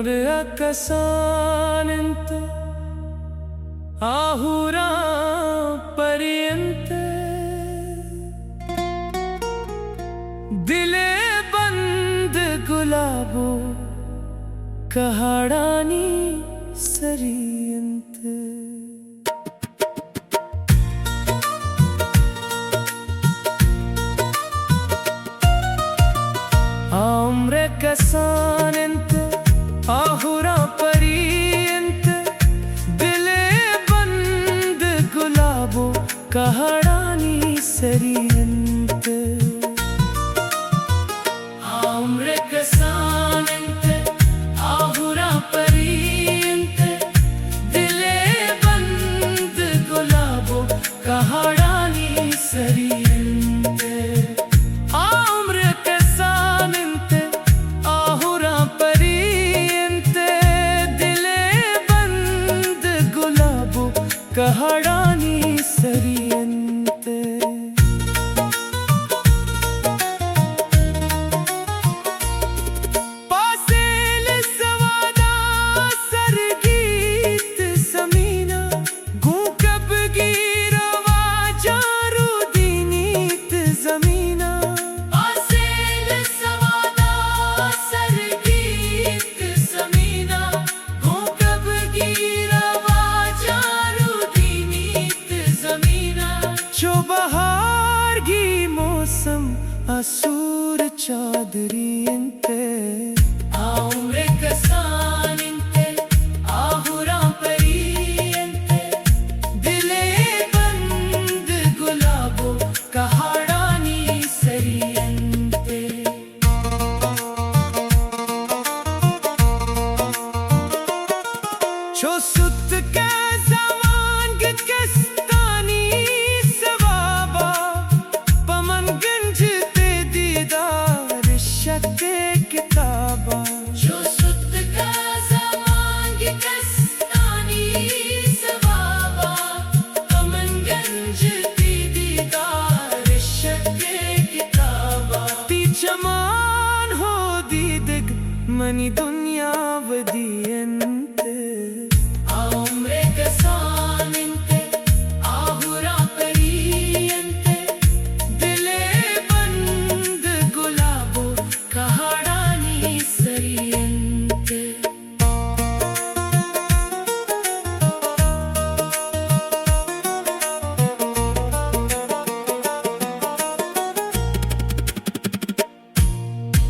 कसान इंत आहुरा पर्यंत दिले बंद गुलाबो कहाडानी सरियंत आम्र कसान इंत आहुरा पर्यंत दिले बंद गुलाबो कहाडानी सरियंत आम्र कसान इंत आहुरा पर्यंत दिले बंद गुलाबो कहाडानी सरियंत आम्र कसान इंत आहुरा पर्यंत दिले बंद गुलाबो कहाडानी सरियंत पासेल सवादा सरगीत समीना गूकब गिरवा जारू दीनीत जमीना पासेल सवादा सरगीत समीना गूकब गिरवा जारू दीनीत जमीना जो बहार की मौसम असूर चादरी इंते आम्र कसान इंते आहुरा पर्यंत दिले बंद गुलाबो कहाडानी सरियंते जो सुत के जवांग कस्तानी सवाबा पमन गंज ते दीदार शक्ते किताबा जो सुत का जवांग कस्तानी सवाबा पमन गंज ते दीदार शक्ते किताबा ती जमान हो दीदग मनी दुनिया वदियंत आम्र कसान इंते आहुरा पर्यंत दिले बंद गुलाबो कहाडानी सरियंत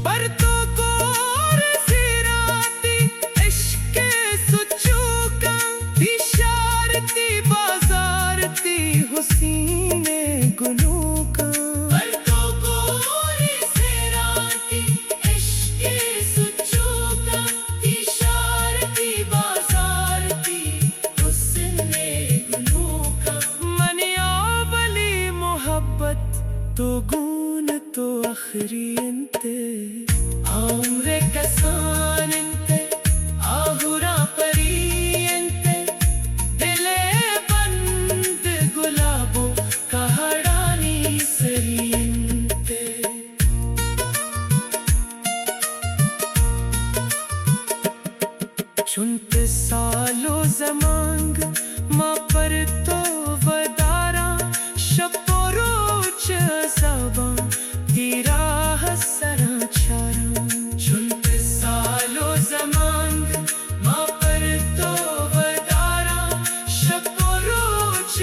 पर तो कोर सिराती इश्क़े सुचूका इशारती बाजारती हुसीने गुनूका पर तो कोर सिराती इश्क़े सुचूका इशारती बाजारती हुसीने गुनूका मनिया वली मोहब्बत तो गुन तो आखिरी इंते आम्र कसान इंते आहुरा पर्यंत दिले बंद गुलाबो कहाडानी सरियंत चुंत सालो जमांग मां पर तो वदारा शपोरोच सबा हीरा हसरा चारा चुंत सालो जमांग मां पर तो वदारा शपोरोच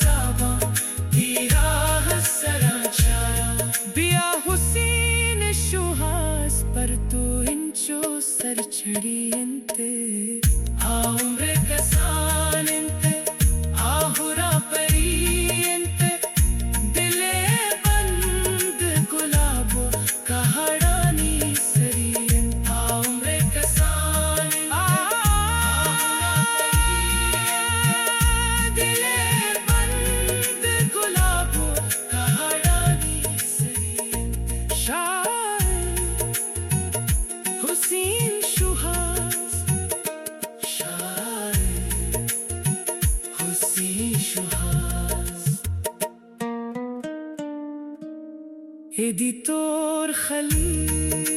सबा हीरा हसरा चारा बिया हुसीन शुहास पर तो इंचो सर चढ़ियंते आम्र कसान इंते आहुरा पर्यंत दिले बंद गुलाबो कहाडानी सरियंत आम्र कसान आहुरा पर्यंत दिले बंद गुलाबो कहाडानी सरियंत शायर हुसैन शुहास शायर हुसैन शुहास एडिटर खलील